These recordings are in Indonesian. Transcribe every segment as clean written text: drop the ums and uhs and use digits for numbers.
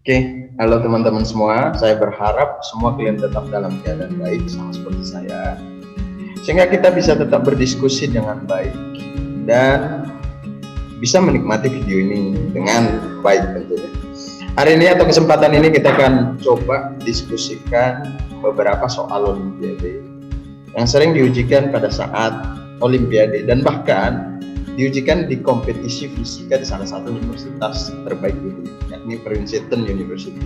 Oke, halo teman-teman semua. Saya berharap semua kalian tetap dalam keadaan baik sama seperti saya, sehingga kita bisa tetap berdiskusi dengan baik dan bisa menikmati video ini dengan baik tentunya. Hari ini atau kesempatan ini kita akan coba diskusikan beberapa soal Olimpiade yang sering diujikan pada saat Olimpiade dan bahkan diujikan di kompetisi fisika di salah satu universitas terbaik di dunia, yakni Princeton University.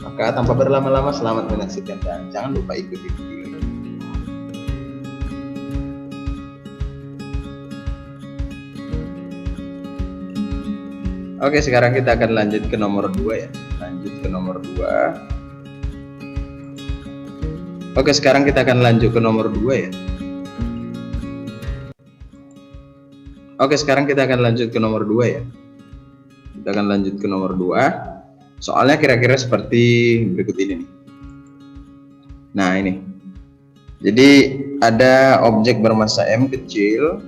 Maka tanpa berlama-lama, selamat menyaksikan dan jangan lupa ikuti video ini. Oke, sekarang kita akan lanjut ke nomor 2 ya. Oke, sekarang kita akan lanjut ke nomor 2 ya. Oke, sekarang kita akan lanjut ke nomor 2 ya. Kita akan lanjut ke nomor 2. Soalnya kira-kira seperti berikut ini nih. Nah, ini. Jadi ada objek bermassa M kecil.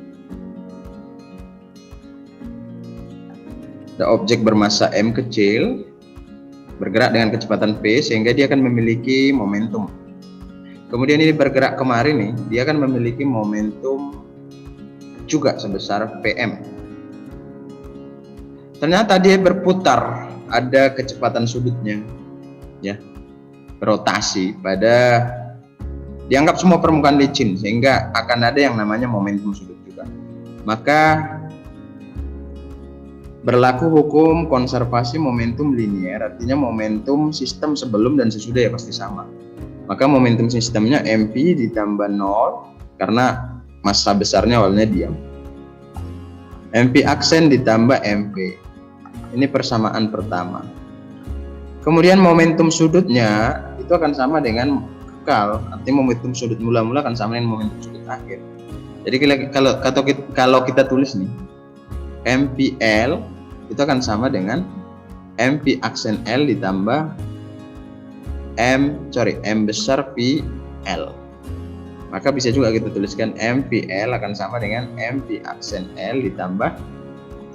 Ada objek bermassa M kecil bergerak dengan kecepatan V sehingga dia akan memiliki momentum. Kemudian ini bergerak kemari nih, dia akan memiliki momentum juga sebesar Pm. Ternyata dia berputar, ada kecepatan sudutnya ya, rotasi pada dianggap semua permukaan licin sehingga akan ada yang namanya momentum sudut juga. Maka berlaku hukum konservasi momentum linier, artinya momentum sistem sebelum dan sesudah ya pasti sama. Maka momentum sistemnya mv ditambah 0 karena massa besarnya awalnya diam. mv aksen ditambah mv. Ini persamaan pertama. Kemudian momentum sudutnya itu akan sama dengan kekal. Artinya momentum sudut mula-mula akan sama dengan momentum sudut akhir. Jadi kalau kita tulis nih, mvl itu akan sama dengan mv aksen L ditambah m besar VL. Maka bisa juga kita tuliskan MVL akan sama dengan MV aksen L ditambah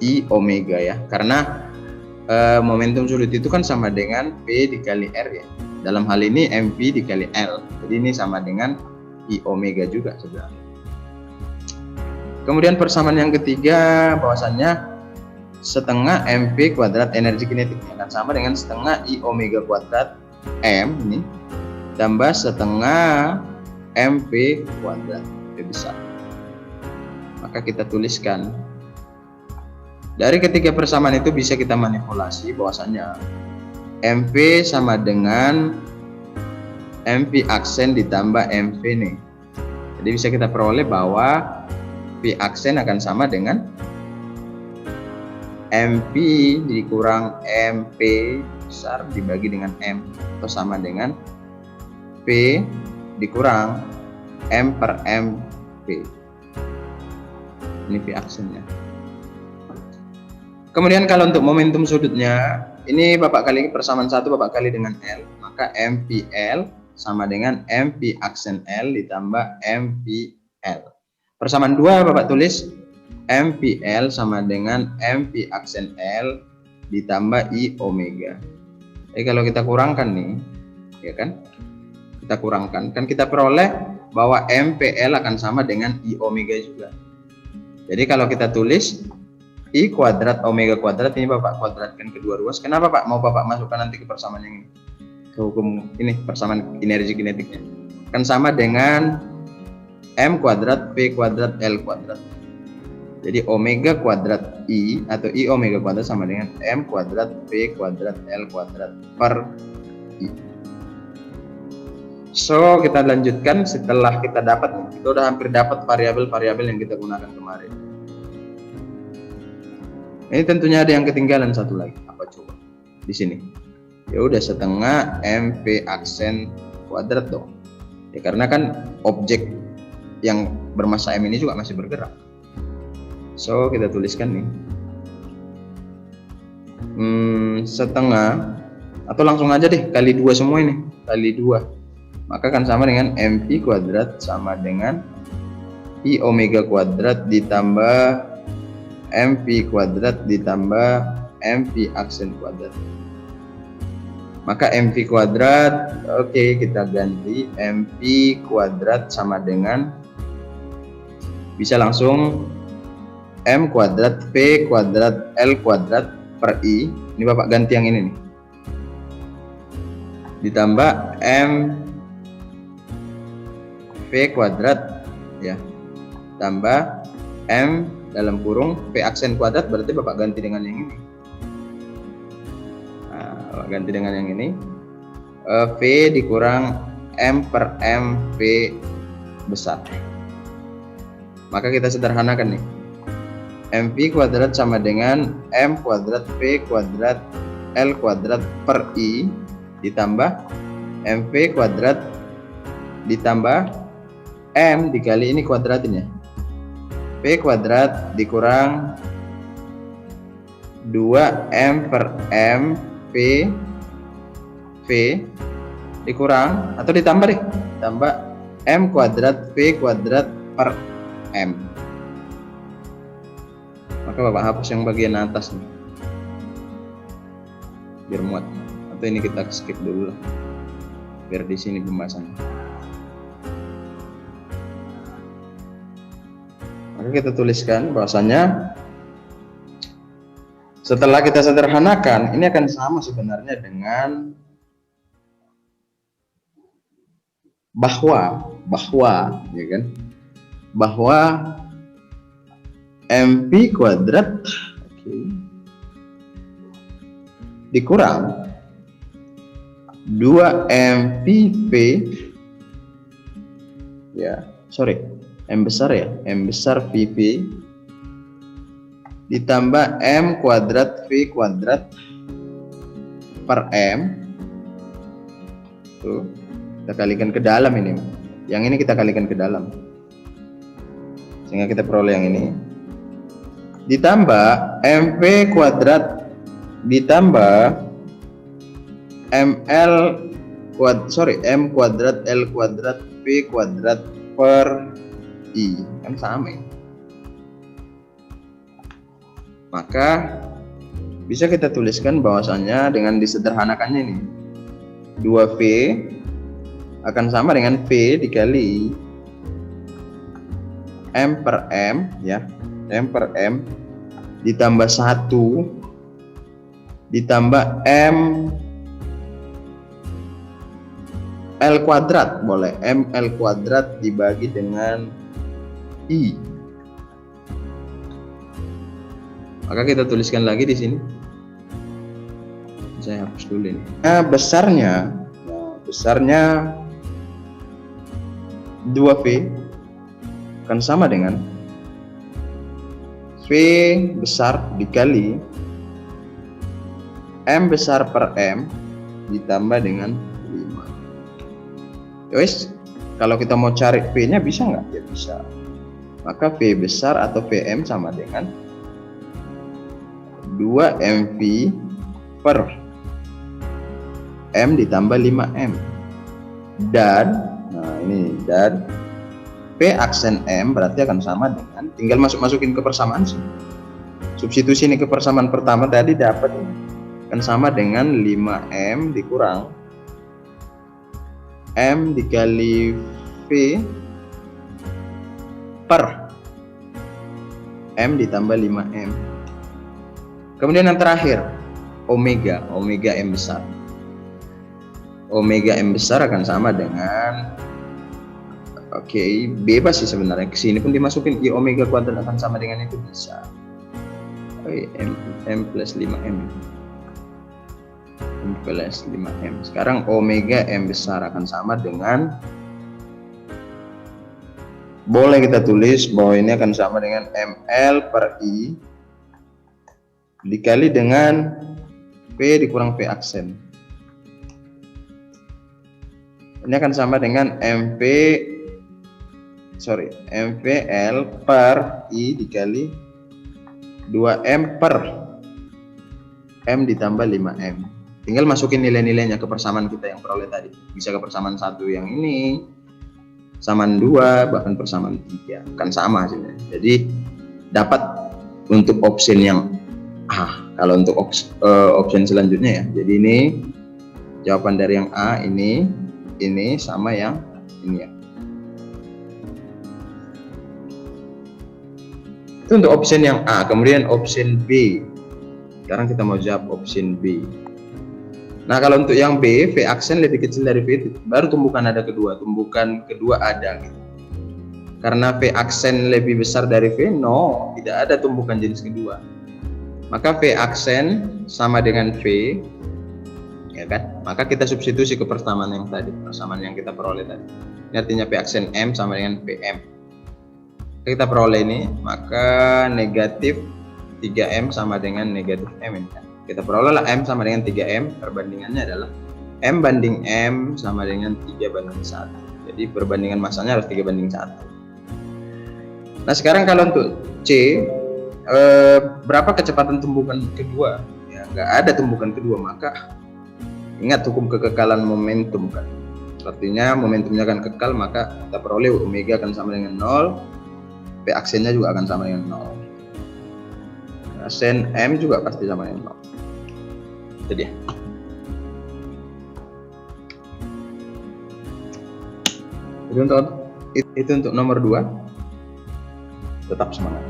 I omega ya. Karena momentum sudut itu kan sama dengan P dikali R ya. Dalam hal ini MV dikali L. Jadi ini sama dengan I omega juga sebenarnya. Kemudian persamaan yang ketiga bahwasannya setengah MV kuadrat energi kinetiknya akan sama dengan setengah I omega kuadrat M ini tambah setengah mv kuadrat V besar. Maka kita tuliskan dari ketiga persamaan itu bisa kita manipulasi bahwasanya mv sama dengan mv aksen ditambah mv nih. Jadi bisa kita peroleh bahwa v aksen akan sama dengan mv dikurang mp besar dibagi dengan m atau sama dengan p dikurang M per MP. Ini V aksennya. Kemudian kalau untuk momentum sudutnya, ini Bapak kali persamaan 1 Bapak kali dengan L, maka MVL sama dengan MV aksen L ditambah MVL. Persamaan 2 Bapak tulis MVL sama dengan MV aksen L ditambah I omega. Jadi kalau kita kurangkan nih, ya kan? Kita kurangkan, kan kita peroleh bahwa MPL akan sama dengan I omega juga. Jadi kalau kita tulis I kuadrat omega kuadrat, ini Bapak kuadratkan kedua ruas. Kenapa Pak? Mau Bapak masukkan nanti ke persamaan yang ini, ke hukum ini, persamaan energi kinetiknya. Kan sama dengan M kuadrat P kuadrat L kuadrat. Jadi omega kuadrat I atau I omega kuadrat sama dengan M kuadrat P kuadrat L kuadrat per I. So kita lanjutkan setelah kita dapat, kita udah hampir dapat variabel-variabel yang kita gunakan kemarin. Ini tentunya ada yang ketinggalan satu lagi. Apa coba? Di sini. Ya udah setengah mv aksen kuadrat dong. Ya karena kan objek yang bermassa m ini juga masih bergerak. So kita tuliskan nih. Setengah atau langsung aja deh kali 2 semua ini, kali 2. Maka akan sama dengan mv kuadrat sama dengan I omega kuadrat ditambah mv kuadrat ditambah mv aksen kuadrat. Maka mv kuadrat, oke, kita ganti mv kuadrat sama dengan, bisa langsung m kuadrat v kuadrat l kuadrat per i. Ini Bapak ganti yang ini nih, ditambah m v kuadrat ya, tambah m dalam kurung v aksen kuadrat, berarti Bapak ganti dengan yang ini. Nah, ganti dengan yang ini, v dikurang m per m v besar. Maka kita sederhanakan nih, mv kuadrat sama dengan m kuadrat v kuadrat l kuadrat per i ditambah mv kuadrat ditambah m dikali ini kuadratin ya, v kuadrat dikurang 2m per m v dikurang, atau ditambah deh, tambah m kuadrat v kuadrat per m. Maka Bapak hapus yang bagian atas nih, biar muat, atau ini kita skip dulu lah, biar di sini pembahasannya. Maka kita tuliskan bahwasanya setelah kita sederhanakan, ini akan sama sebenarnya dengan bahwa ya kan, bahwa mv kuadrat dikurang 2mv ya, sorry, m besar ya, m besar vv ditambah m kuadrat v kuadrat per m. Tuh, kita kalikan ke dalam ini. Yang ini kita kalikan ke dalam, sehingga kita peroleh yang ini. Ditambah mv kuadrat ditambah ml m kuadrat l kuadrat v kuadrat per i, kan sama ya. Maka bisa kita tuliskan bahwasannya dengan disederhanakannya ini, 2v akan sama dengan v dikali m per m ya, m per m ditambah 1 ditambah m l kuadrat, boleh m l kuadrat dibagi dengan i. Maka kita tuliskan lagi di sini. Saya hapus dulu ini. Nah, besarnya 2v akan sama dengan v besar dikali m besar per m ditambah dengan 5. Yowes, kalau kita mau cari v-nya bisa nggak? Ya bisa. Maka v besar atau vm sama dengan 2mv per m ditambah 5m, dan nah ini, dan v aksen m berarti akan sama dengan, tinggal masukin ke persamaan sih, substitusi ini ke persamaan pertama tadi dapat akan sama dengan 5m dikurang m dikali v per m ditambah 5m. Kemudian yang terakhir, omega m besar. Omega m besar akan sama dengan, bebas sih sebenarnya, kesini pun dimasukin i omega kuadrat akan sama dengan itu, bisa. M plus 5m, m plus 5m. Sekarang omega m besar akan sama dengan, boleh kita tulis bahwa ini akan sama dengan ml per i dikali dengan v dikurang v aksen. Ini akan sama dengan mvl per i dikali 2m per m ditambah 5m. Tinggal masukin nilai-nilainya ke persamaan kita yang peroleh tadi. Bisa ke persamaan 1 yang ini, persamaan 2, bahkan persamaan 3. Kan sama hasilnya. Jadi dapat untuk option yang kalau untuk option selanjutnya ya. Jadi ini Jawaban dari yang A ini sama yang ini ya. Itu untuk option yang A. Kemudian option B. Sekarang kita mau jawab option B. Nah, kalau untuk yang B, V aksen lebih kecil dari V, baru tumbukan ada kedua. Tumbukan kedua ada gitu. Karena V aksen lebih besar dari V, no, tidak ada tumbukan jenis kedua. Maka V aksen sama dengan V, ya kan? Maka kita substitusi ke persamaan yang tadi, persamaan yang kita peroleh tadi. Ini artinya V aksen M sama dengan VM. Kita peroleh ini, maka negatif 3M sama dengan negatif M ini kan. Kita peroleh lah M sama dengan 3M, perbandingannya adalah M banding M sama dengan 3 banding 1. Jadi perbandingan masanya harus 3 banding 1. Nah, sekarang kalau untuk C, berapa kecepatan tumbukan kedua? Ya, nggak ada tumbukan kedua, maka ingat hukum kekekalan momentum kan. Artinya momentumnya akan kekal, maka kita peroleh omega akan sama dengan 0, P aksennya juga akan sama dengan 0. Aksen M juga pasti sama dengan 0. Jadi itu untuk nomor 2. Tetap semangat.